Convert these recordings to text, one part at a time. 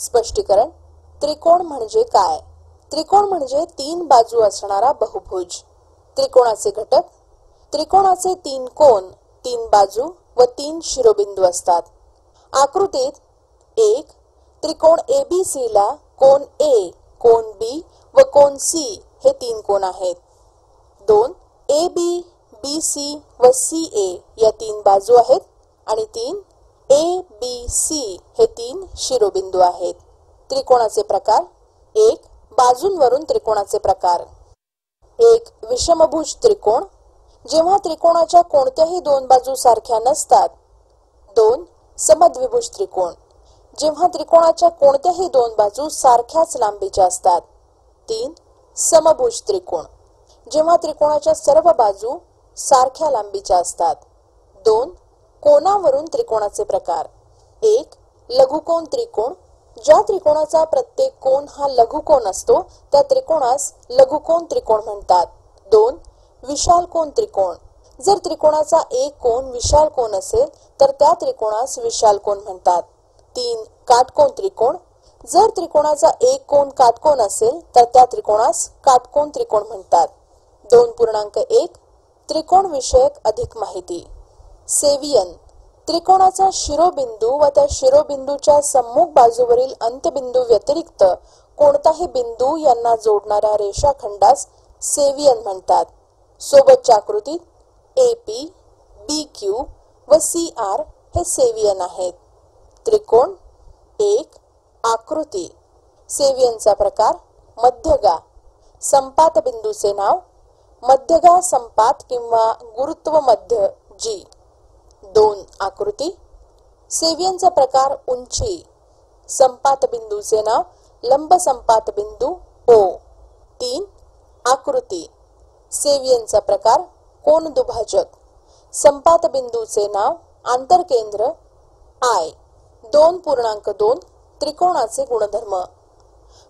स्पष्टीकरण. त्रिकोण म्हणजे काय? त्रिकोण म्हणजे 3 बाजू असणारा बहुभुज. त्रिकोणाचे घटक. त्रिकोणाचे 3 कोन, 3 बाजू व 3 शिरोबिंदू असतात. आकृतीत 1. त्रिकोण ABC ला कोन A, कोन B व कोन C हे 3 कोन आहेत. 2. AB, BC व CA या 3 बाजू आहेत आणि 3. ABC हे 3 शिरोबिंदू आहेत. त्रिकोणाचे प्रकार. 1. बाजूंवरून त्रिकोणाचे प्रकार. 1. विषमभुज त्रिकोण, जेव्हा त्रिकोणाच्या कोणत्याही 2 बाजू सारख्या नसतात. 2. समद्विभुज त्रिकोण, जेव्हा त्रिकोणाच्या कोणत्याही 2 बाजू सारख्याच लांबीच्या असतात. 3. समभुज त्रिकोण, जेव्हा त्रिकोणाच्या सर्व बाजू सारख्या लांबीच्या असतात. 2. कोनावरून त्रिकोणाचे प्रकार. 1. लघुकोन त्रिकोण, ज्या त्रिकोणाचा प्रत्येक कोन हा लघुकोन असतो त्या त्रिकोणास लघुकोन त्रिकोण म्हणतात. 2. विशाल कोन त्रिकोण, जर त्रिकोणाचा एक कोन विशाल कोन असेल तर त्या त्रिकोणास विशाल कोन म्हणतात. 3. काटकोन त्रिकोण, जर त्रिकोणाचा एक कोन काटकोन असेल तर त्या त्रिकोणास काटकोन त्रिकोण म्हणतात. 2.1 त्रिकोण विषयक अधिक माहिती. सेवियन, त्रिकोणाचा शिरोबिंदू व त्या शिरोबिंदूच्या सम्मुख बाजूवरील अंत्यबिंदू व्यतिरिक्त कोणताही बिंदू यांना जोडणाऱ्या रेषाखंडास सेवियन म्हणतात. सोबतच्या आकृतीत AP, BQ व CR हे सेवियन आहेत. त्रिकोण. 1. आकृती. सेवियनचा प्रकार. मध्यगा. संपात बिंदूचे नाव. मध्यगा संपात किंवा गुरुत्व मध्य G. 2. आकृती. सेवियनचा प्रकार. उंची. संपात बिंदूचे नाव. लंब संपात बिंदू O. 3. आकृती. सेवियनचा प्रकार. कोन दुभाजक. संपात बिंदूचे नाव. आंतरकेंद्र I. 2.2 त्रिकोणाचे गुणधर्म.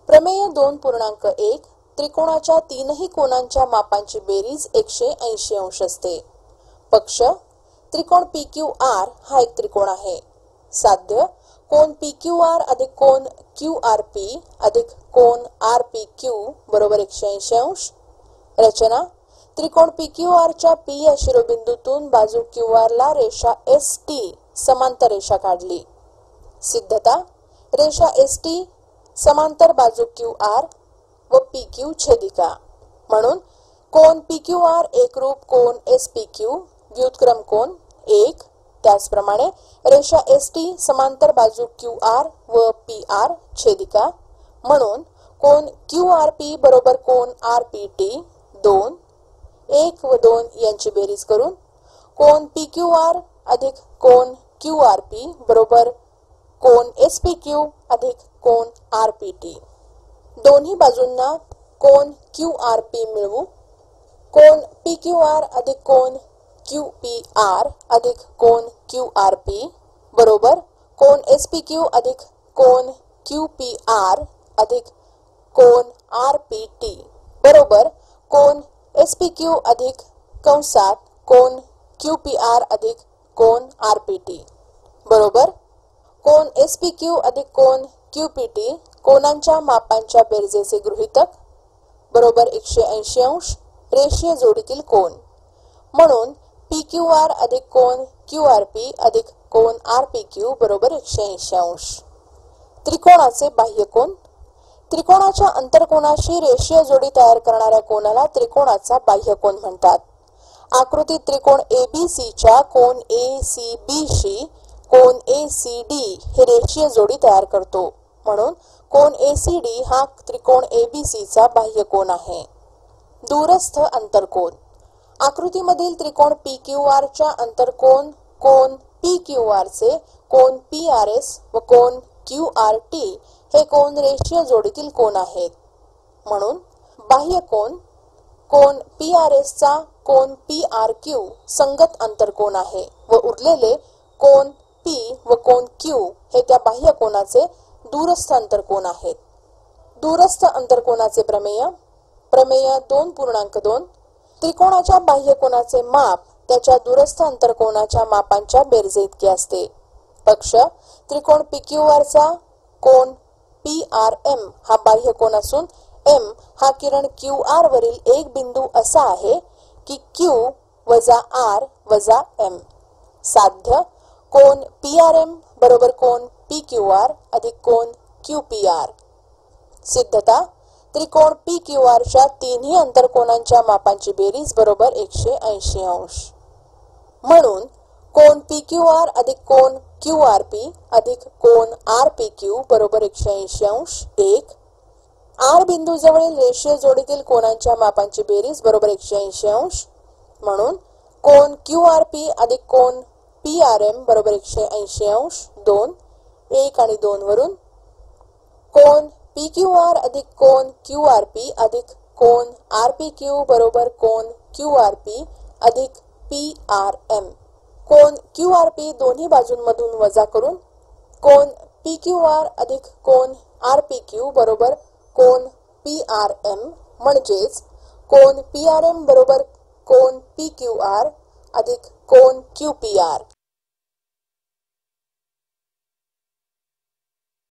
प्रमेय. 2.1 त्रिकोणाच्या 3ही कोनांच्या मापांची बेरीज 180 अंश असते. पक्ष. त्रिकोण PQR हा एक त्रिकोण आहे. साध्य. कोन PQR अधिक कोन QRP अधिक कोन RPQ बरोबर 180 अंश. रचना. त्रिकोण PQR च्या P या शिरोबिंदूतून बाजू QR ला रेषा ST समांतर रेषा काढली. सिद्धता. रेषा ST समांतर बाजू QR व PQ छेदिका, म्हणून कोन PQR एकरूप कोन SPQ व्युत्क्रम कोन 1. त्याचप्रमाणे रेषा ST समांतर बाजू QR व PR छेदिका, म्हणून कोन QRP बरोबर कोन RPT 2. 1 व 2 यांची बेरीज करून कोन PQR अधिक कोन QRP बरोबर कोन SPQ अधिक कोन RPT. दोन्ही बाजूंना कोन QRP मिळवू. कोन PQR अधिक कोन QPR अधिक कोन QRP बरोबर कोन SPQ अधिक कोन QPR अधिक कोन RPT बरोबर कोन SPQ अधिक कंसात कोन QPR अधिक कोन RPT बरोबर कोन SPQ अधिक कोन QPT कोनांच्या मापांच्या बेरजेचे गृहीतक बरोबर 180 अंश रेषीय जोडीतील कोन, म्हणून PQR अधिक कोन QRP अधिक कोन RPQ बरोबर 180 अंश. त्रिकोणाचे बाह्यकोन. त्रिकोणाच्या अंतरकोनाशी रेषीय जोडी तयार करणाऱ्या कोनाला त्रिकोणाचा बाह्यकोन म्हणतात. आकृतीत त्रिकोण ABC च्या कोन ACB शी कोन ACD हे रेषीय जोडी तयार करतो, म्हणून कोन ACD हा त्रिकोण ABC चा बाह्यकोन आहे. दूरस्थ अंतरकोन. आकृतीमधील त्रिकोण PQR च्या अंतरकोन कोन PQR चे कोन PRS व कोन QRT हे कोन रेषीय जोडीतील कोन आहेत, म्हणून बाह्यकोन कोन PRS चा कोन PRQ संगत अंतरकोन आहे व उरलेले कोन P व कोन Q हे त्या बाह्यकोनाचे दूरस्थ अंतरकोन आहेत. दूरस्थ अंतरकोनाचे प्रमेय. प्रमेय 2.2 त्रिकोणाच्या बाह्यकोनाचे माप त्याच्या दूरस्थ अंतरकोनाच्या मापांच्या बेरजे इतके असते. पक्ष. त्रिकोण PQR चा कोन PRM हा बाह्य कोन असून M हा किरण QR वरील एक बिंदू असा आहे की Q वजा R वजा M. साध्य कोन PRM बरोबर कोन PQR अधिक कोन QPR. सिद्धता त्रिकोण PQR च्या तिन्ही अंतरकोनांच्या मापांची बेरीज बरोबर 180 अंश. म्हणून कोन PQR अधिक कोन QRP अधिक कोन RPQ बरोबर 180 अंश 1. R बिंदू जवळील रेषीय जोडीतील कोनांच्या मापांची बेरीज बरोबर 180 अंश. म्हणून कोन QRP अधिक कोन PRM बरोबर 180 अंश 2. 1 आणि 2 वरून कोन PQR अधिक कोन QRP अधिक कोन RPQ बरोबर कोन QRP अधिक PRM. कोन QRP दोन्ही बाजूंमधून वजा करून कोन PQR अधिक कोन RPQ बरोबर कोन PRM म्हणजेच कोन PRM बरोबर कोन PQR अधिक कोन QPR.